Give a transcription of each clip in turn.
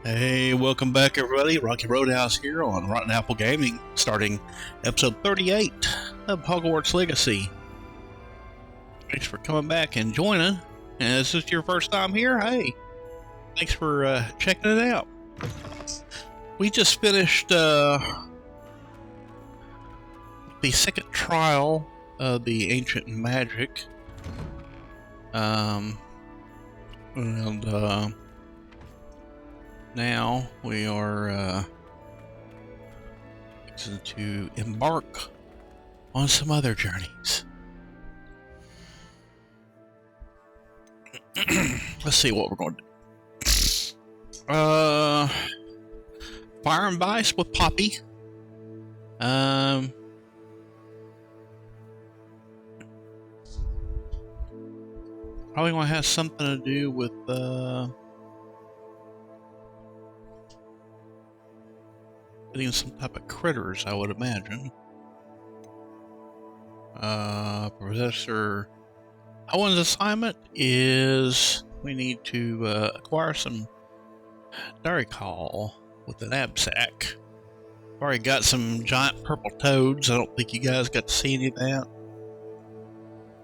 Hey, welcome back everybody. Rocky Roadhouse here on Rotten Apple Gaming, starting episode 38 of Hogwarts Legacy. Thanks for coming back and joining. And is this your first time here? Hey, thanks for checking it out. We just finished the second trial of the Ancient Magic. Now we are to embark on some other journeys. Let's see what we're going to do. Fire and Vice with Poppy. Probably going to have something to do with getting some type of critters, I would imagine. Professor Owen's assignment is we need to acquire some Daricall with an knapsack. Already got some giant purple toads. I don't think you guys got to see any of that.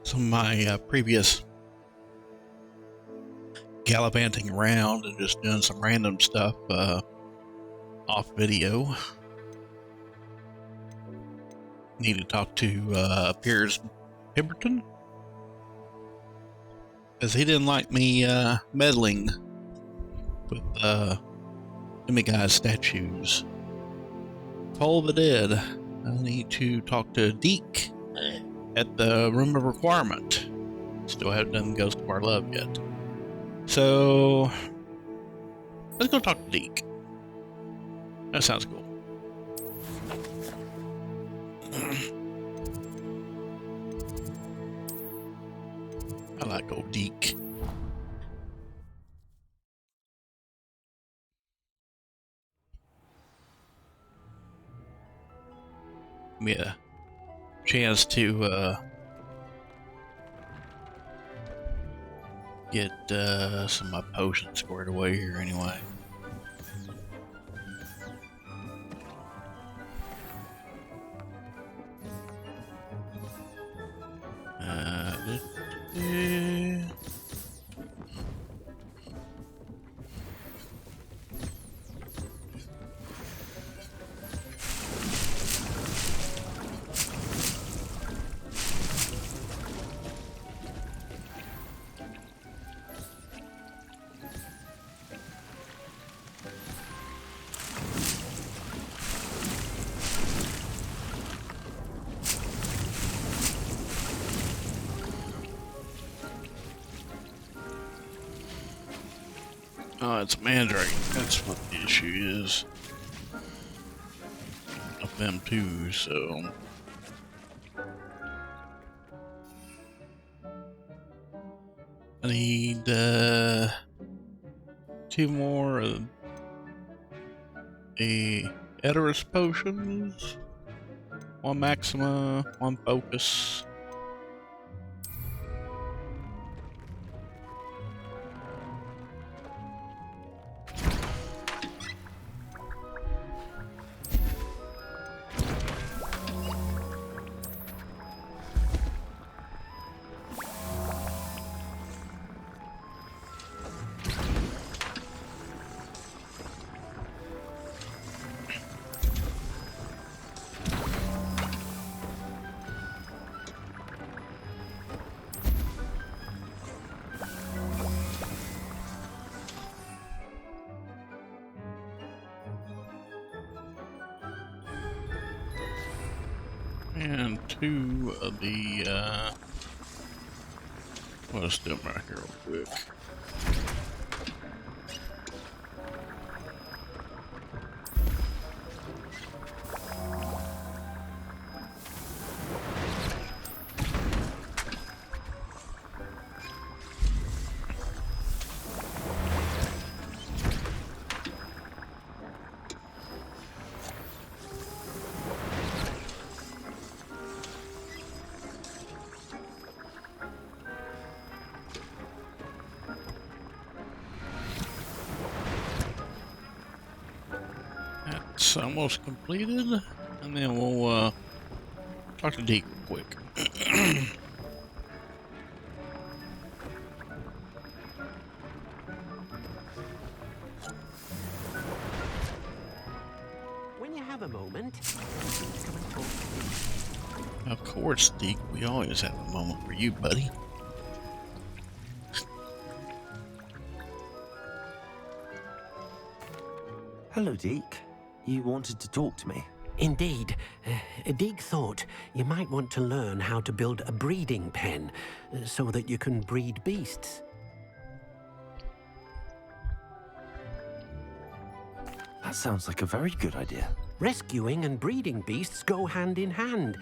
Some of my previous gallivanting around and just doing some random stuff off video. Need to talk to Piers Pemberton, because he didn't like me meddling with Demiguise statues. Told the did. I need to talk to Deke at the Room of Requirement. Still haven't done Ghost of Our Love yet. So let's go talk to Deke. That sounds cool. I like old Deke. Give me a chance to get some of my potions squared away here anyway. Oh, it's Mandrake. That's what the issue is. Of them too, so. I need 2 more of the Eterus potions. 1 Maxima, 1 Focus. And 2 of the, let's do them right here real quick. It's almost completed, and then we'll talk to Deke real quick. When you have a moment, come and talk to me. Of course, Deke, we always have a moment for you, buddy. Hello, Deke. You wanted to talk to me? Indeed. Deke thought you might want to learn how to build a breeding pen so that you can breed beasts. That sounds like a very good idea. Rescuing and breeding beasts go hand in hand.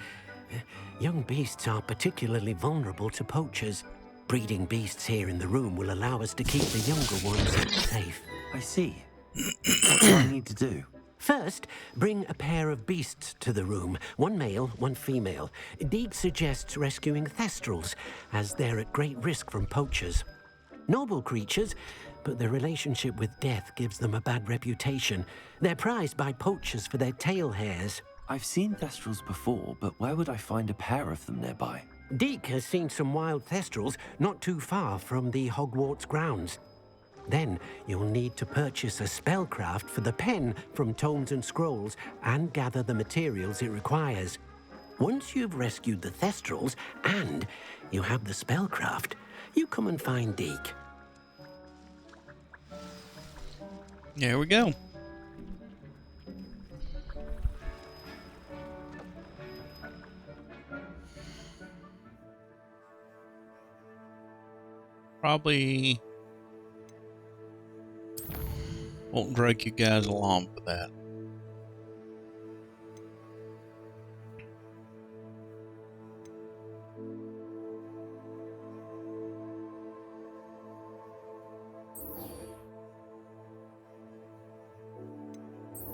Young beasts are particularly vulnerable to poachers. Breeding beasts here in the room will allow us to keep the younger ones safe. I see. What do I need to do? First, bring a pair of beasts to the room. One male, one female. Deke suggests rescuing Thestrals, as they're at great risk from poachers. Noble creatures, but their relationship with death gives them a bad reputation. They're prized by poachers for their tail hairs. I've seen Thestrals before, but where would I find a pair of them nearby? Deke has seen some wild Thestrals not too far from the Hogwarts grounds. Then you'll need to purchase a spellcraft for the pen from Tomes and Scrolls and gather the materials it requires. Once you've rescued the Thestrals and you have the spellcraft, you come and find Deke. Here we go. Probably won't drag you guys along for that.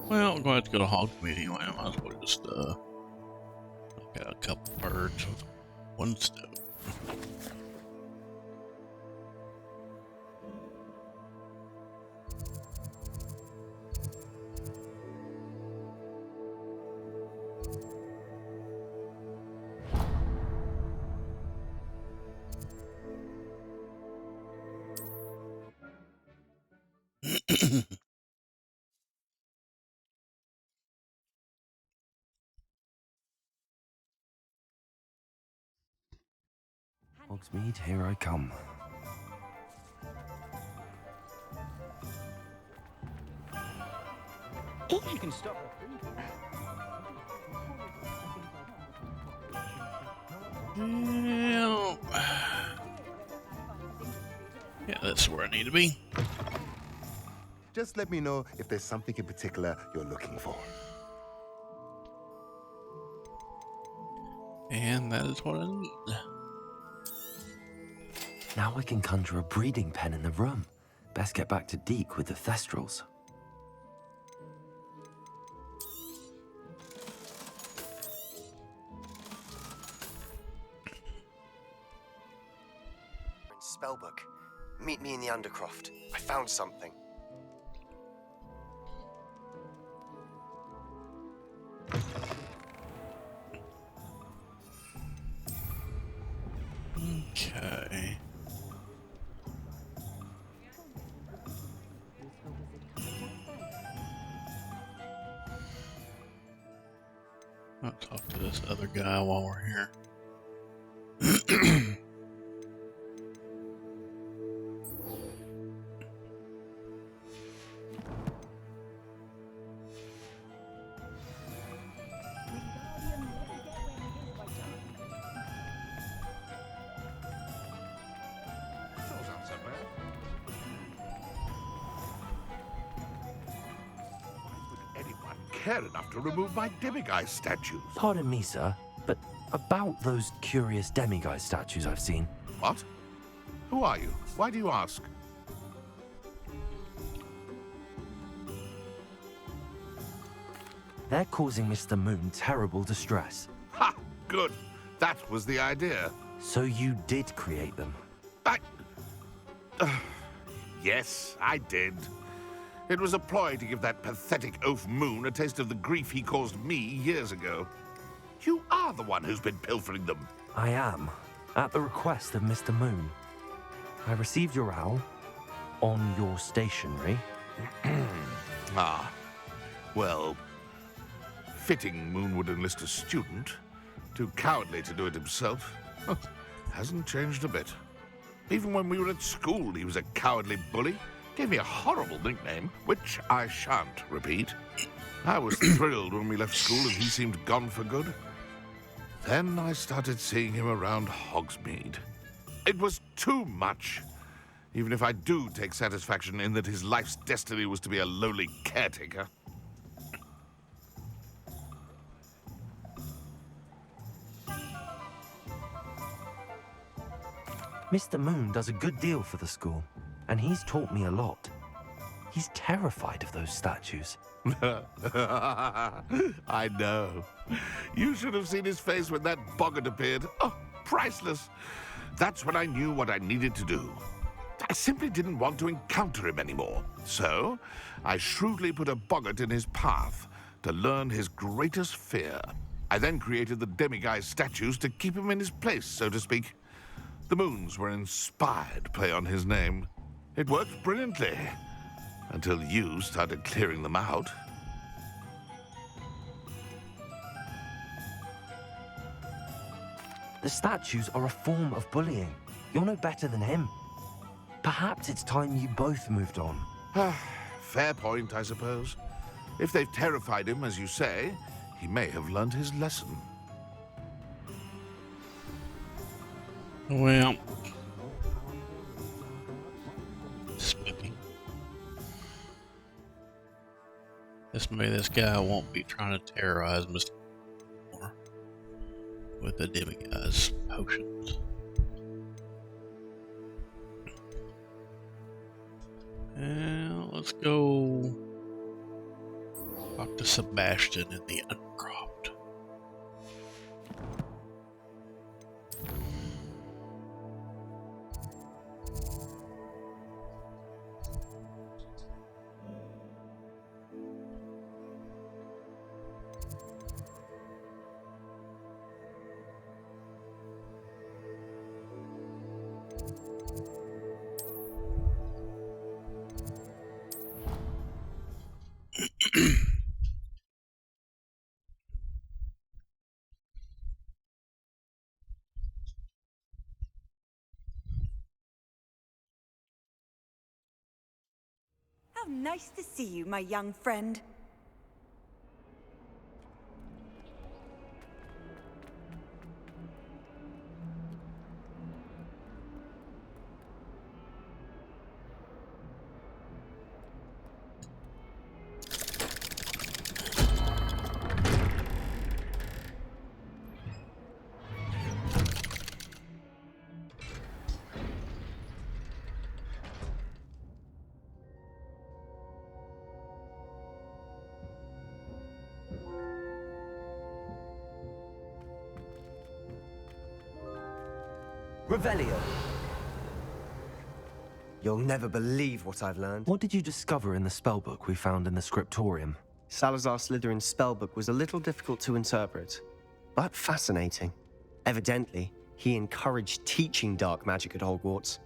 Well, I'm going to have to go to Hogsmeade anyway. I might as well just got a couple birds with one stone. Hogsmeade, here I come. If you can stop Yeah, that's where I need to be. Just let me know if there's something in particular you're looking for. And that is what I need. Now I can conjure a breeding pen in the room. Best get back to Deke with the Thestrals. Spellbook. Meet me in the Undercroft. I found something. Okay. I'll talk to this other guy while we're here. Care enough to remove my Demiguise statues. Pardon me, sir, but about those curious Demiguise statues I've seen. What? Who are you? Why do you ask? They're causing Mr. Moon terrible distress. Ha! Good. That was the idea. So you did create them? Yes, I did. It was a ploy to give that pathetic oaf Moon a taste of the grief he caused me years ago. You are the one who's been pilfering them. I am, at the request of Mr. Moon. I received your owl on your stationery. Ah, well, fitting Moon would enlist a student. Too cowardly to do it himself. Hasn't changed a bit. Even when we were at school, he was a cowardly bully. Gave me a horrible nickname, which I shan't repeat. I was thrilled when we left school and he seemed gone for good. Then I started seeing him around Hogsmeade. It was too much. Even if I do take satisfaction in that his life's destiny was to be a lowly caretaker. Mr. Moon does a good deal for the school, and he's taught me a lot. He's terrified of those statues. I know. You should have seen his face when that boggart appeared. Oh, priceless. That's when I knew what I needed to do. I simply didn't want to encounter him anymore. So, I shrewdly put a boggart in his path to learn his greatest fear. I then created the Demiguise statues to keep him in his place, so to speak. The moons were an inspired play on his name. It worked brilliantly, until you started clearing them out. The statues are a form of bullying. You're no better than him. Perhaps it's time you both moved on. Fair point, I suppose. If they've terrified him, as you say, he may have learned his lesson. Well, spooky. Maybe this guy won't be trying to terrorize Mr. Moore with the Demiguise potions. And let's go talk to Sebastian in the Undercroft. How nice to see you, my young friend. Revelio. You'll never believe what I've learned. What did you discover in the spellbook we found in the scriptorium? Salazar Slytherin's spellbook was a little difficult to interpret, but fascinating. Evidently, he encouraged teaching dark magic at Hogwarts.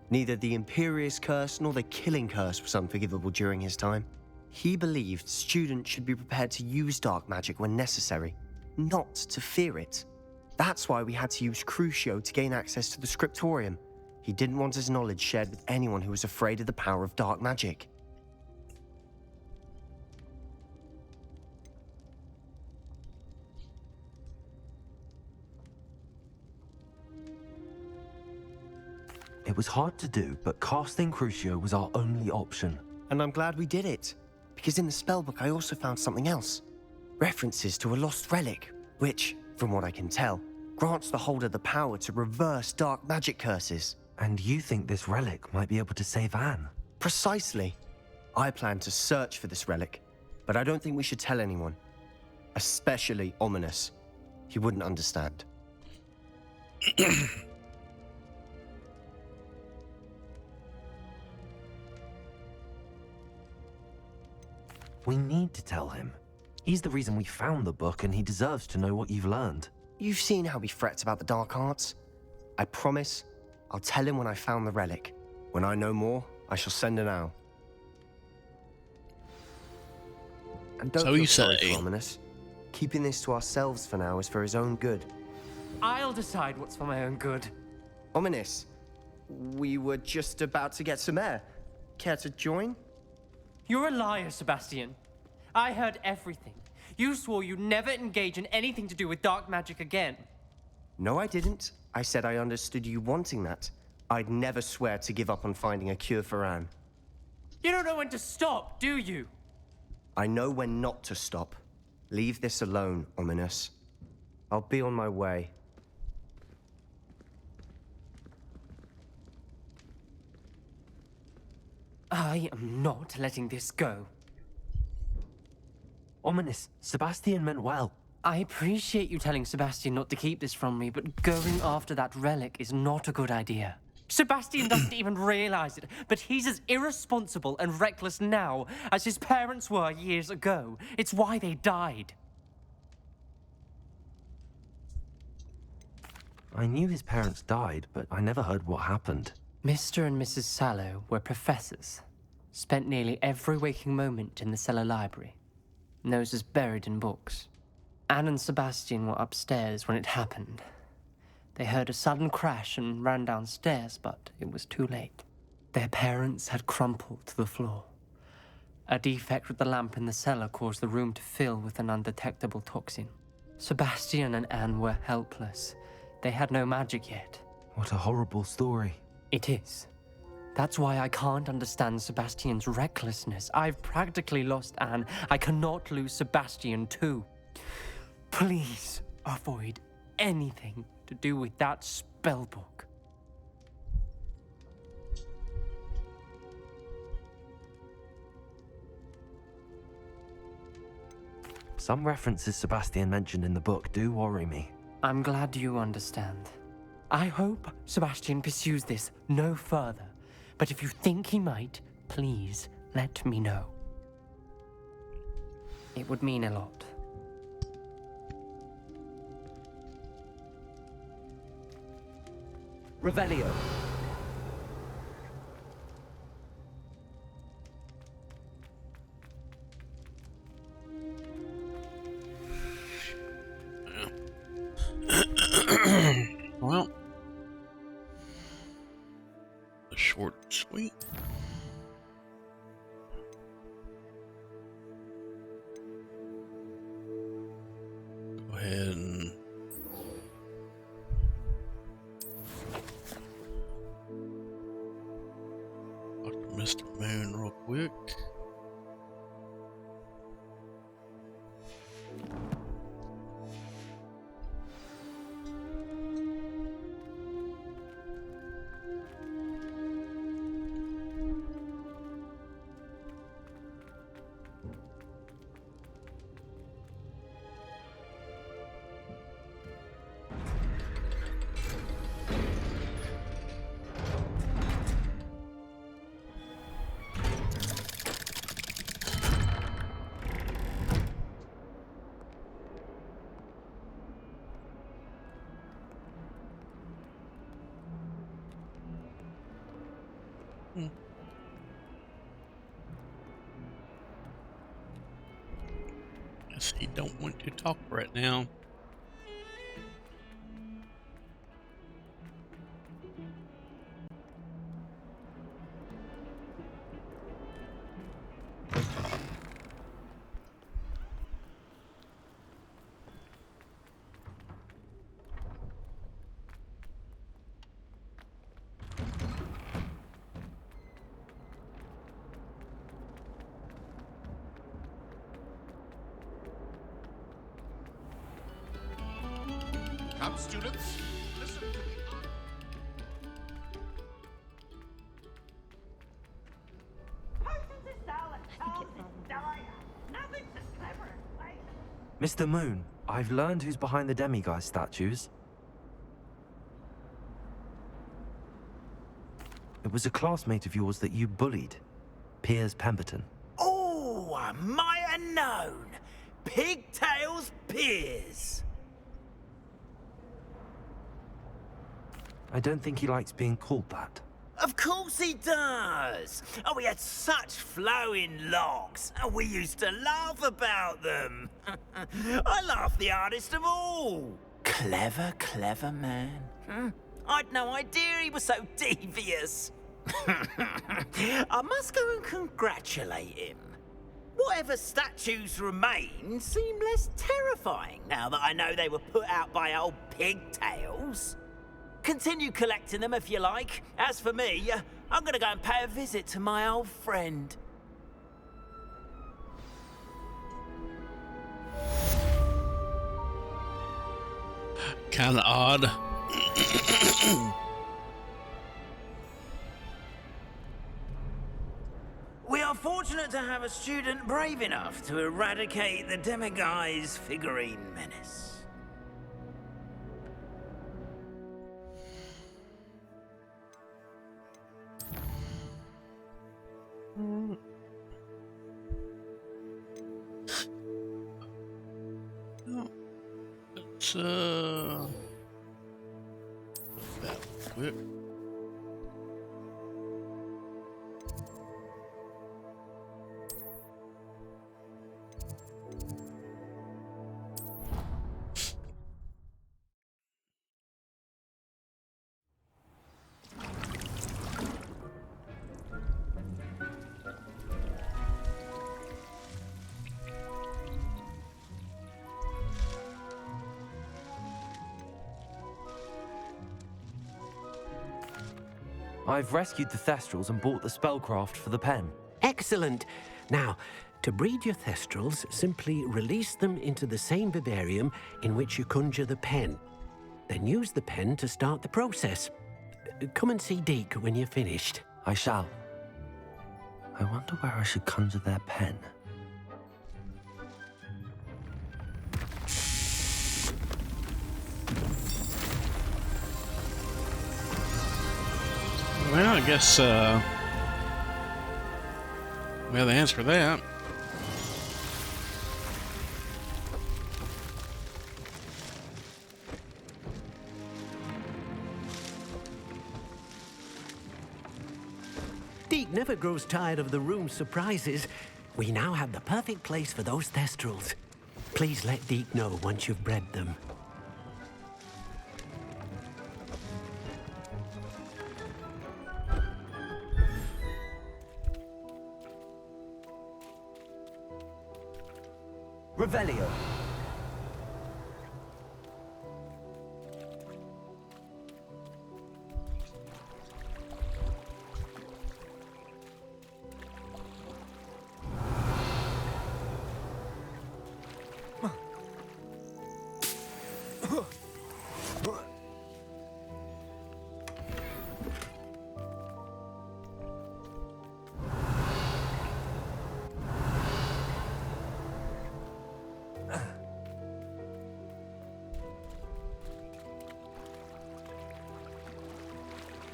Neither the Imperious Curse nor the Killing Curse was unforgivable during his time. He believed students should be prepared to use dark magic when necessary, not to fear it. That's why we had to use Crucio to gain access to the scriptorium. He didn't want his knowledge shared with anyone who was afraid of the power of dark magic. It was hard to do, but casting Crucio was our only option. And I'm glad we did it, because in the spellbook I also found something else. References to a lost relic, which, from what I can tell, grants the holder the power to reverse dark magic curses. And you think this relic might be able to save Anne? Precisely. I plan to search for this relic, but I don't think we should tell anyone. Especially Ominous. He wouldn't understand. We need to tell him. He's the reason we found the book, and he deserves to know what you've learned. You've seen how he frets about the dark arts. I promise, I'll tell him when I found the relic. When I know more, I shall send an owl. And don't So feel you sorry say. for Ominous. Keeping this to ourselves for now is for his own good. I'll decide what's for my own good. Ominous, we were just about to get some air. Care to join? You're a liar, Sebastian. I heard everything. You swore you'd never engage in anything to do with dark magic again. No, I didn't. I said I understood you wanting that. I'd never swear to give up on finding a cure for Anne. You don't know when to stop, do you? I know when not to stop. Leave this alone, Ominous. I'll be on my way. I am not letting this go. Ominous, Sebastian meant well. I appreciate you telling Sebastian not to keep this from me, but going after that relic is not a good idea. Sebastian doesn't even realize it, but he's as irresponsible and reckless now as his parents were years ago. It's why they died. I knew his parents died, but I never heard what happened. Mr. and Mrs. Sallow were professors. Spent nearly every waking moment in the cellar library. Noses buried in books. Anne and Sebastian were upstairs when it happened. They heard a sudden crash and ran downstairs, but it was too late. Their parents had crumpled to the floor. A defect with the lamp in the cellar caused the room to fill with an undetectable toxin. Sebastian and Anne were helpless. They had no magic yet. What a horrible story. It is. That's why I can't understand Sebastian's recklessness. I've practically lost Anne. I cannot lose Sebastian too. Please avoid anything to do with that spellbook. Some references Sebastian mentioned in the book do worry me. I'm glad you understand. I hope Sebastian pursues this no further. But if you think he might, please let me know. It would mean a lot. Revelio. Well, short and sweet. Go ahead and talk to Mr. Moon real quick. Guess he don't want to talk right now. Come, students, listen to me. Mr. Moon, I've learned who's behind the Demiguise statues. It was a classmate of yours that you bullied, Piers Pemberton. Oh, I might have known. Pigtails Piers. I don't think he likes being called that. Of course he does. Oh, he had such flowing locks, and we used to laugh about them. I laughed the hardest of all. Clever, clever man. I'd no idea he was so devious. I must go and congratulate him. Whatever statues remain seem less terrifying now that I know they were put out by old pigtails. Continue collecting them if you like. As for me, I'm gonna go and pay a visit to my old friend. Kinda odd. We are fortunate to have a student brave enough to eradicate the Demiguise figurine menace. Let's that quick. I've rescued the Thestrals and bought the spellcraft for the pen. Excellent. Now, to breed your Thestrals, simply release them into the same Vivarium in which you conjure the pen. Then use the pen to start the process. Come and see Deke when you're finished. I shall. I wonder where I should conjure their pen. Well, I guess we have the answer for that. Deke never grows tired of the room's surprises. We now have the perfect place for those Thestrals. Please let Deke know once you've bred them. Revelio.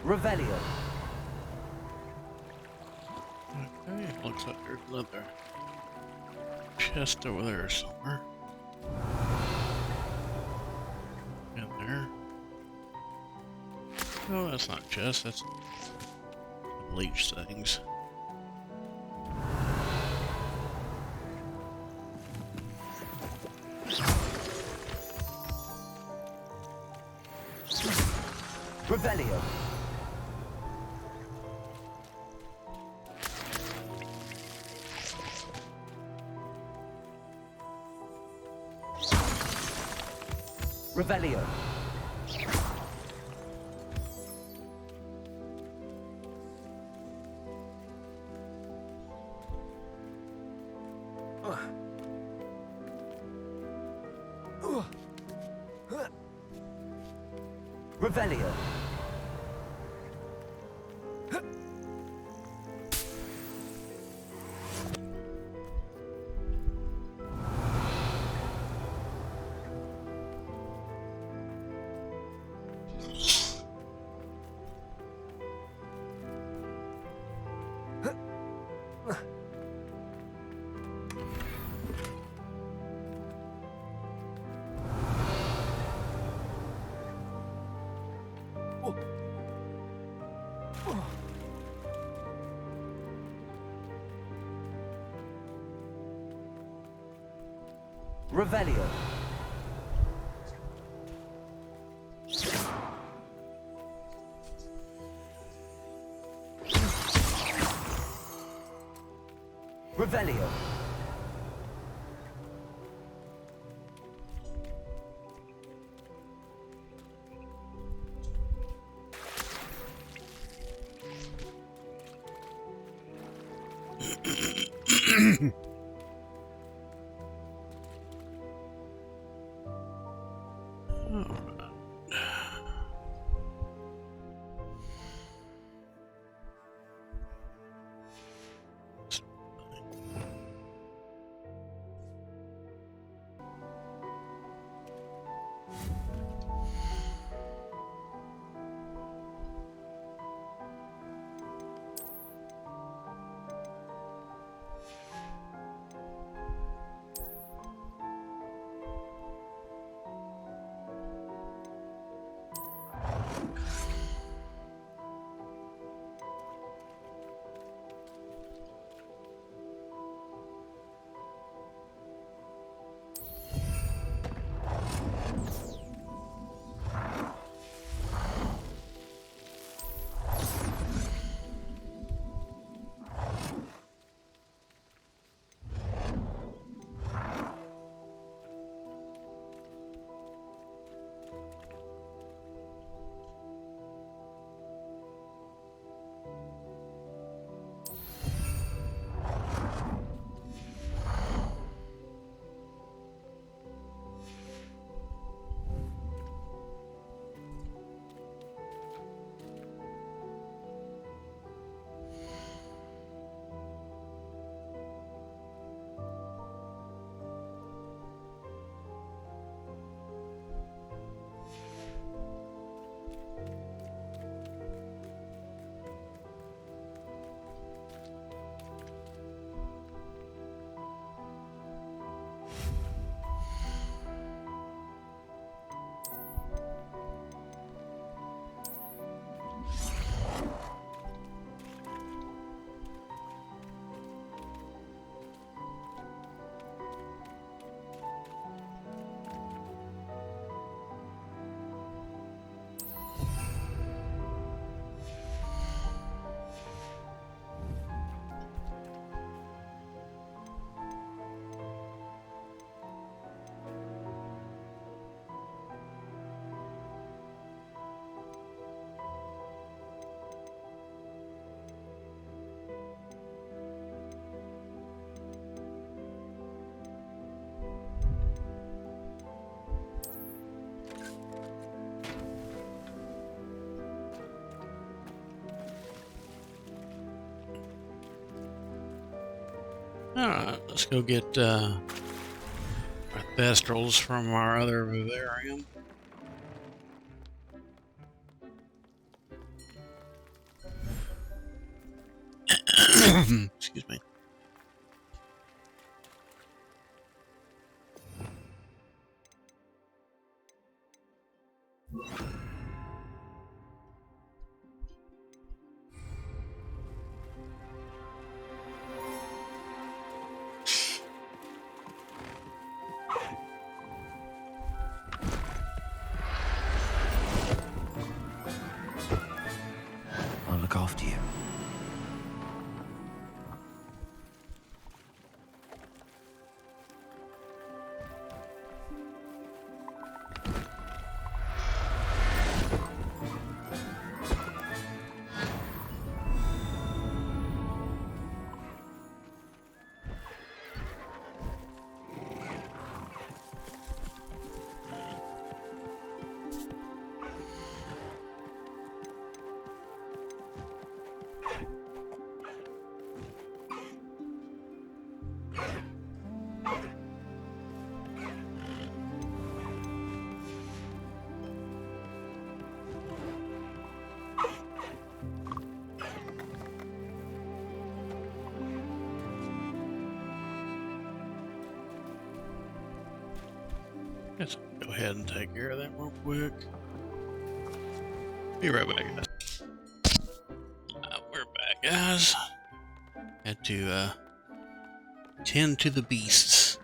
Revelio. Okay, looks like there's another chest over there somewhere. In there. Oh, that's not a chest, that's bleach things. Revelio. Revelio. Revelio. Revelio. Revelio. Alright, let's go get our Thestrals from our other Vivarium. Excuse me. I'll look after you. Let's go ahead and take care of that real quick. Be right back, guys. We're back, guys. Had to tend to the beasts.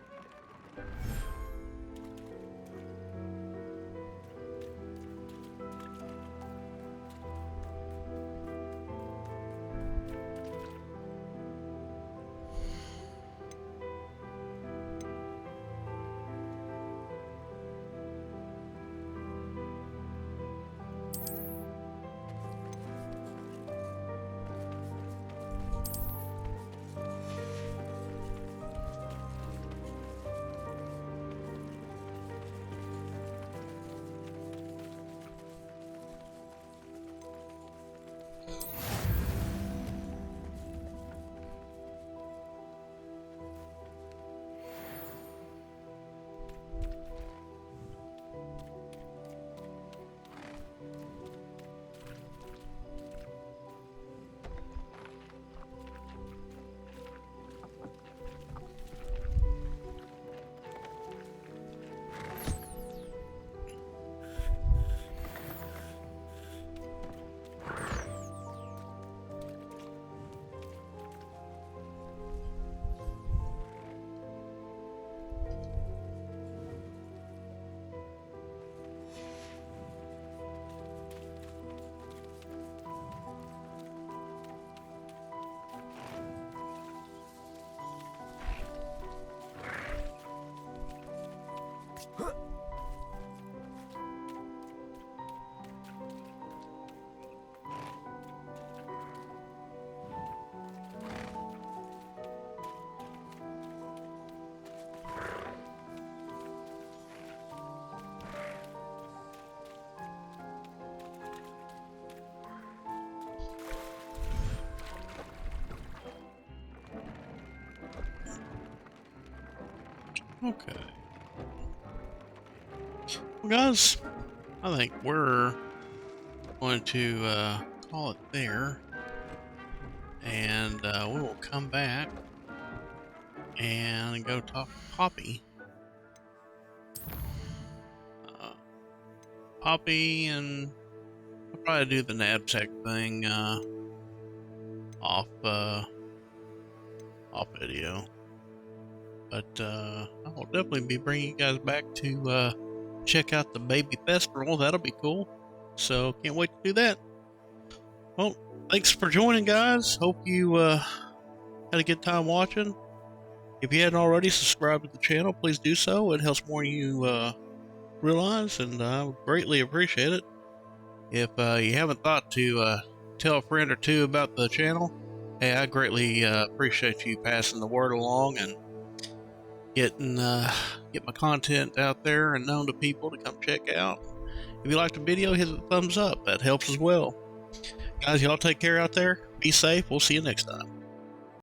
Okay. Well, guys, I think we're going to call it there, and we will come back and go talk to Poppy. Poppy, and I'll probably do the knapsack thing off video, but I will definitely be bringing you guys back to check out the baby Thestral. That'll be cool. So can't wait to do that. Well, thanks for joining, guys. Hope you had a good time watching. If you hadn't already subscribed to the channel, please do so. It helps more you realize, and I would greatly appreciate it. If you haven't thought to tell a friend or two about the channel, hey, I greatly appreciate you passing the word along and get my content out there and known to people to come check out. If you liked the video, hit the thumbs up. That helps as well. Guys, y'all take care out there. Be safe. We'll see you next time.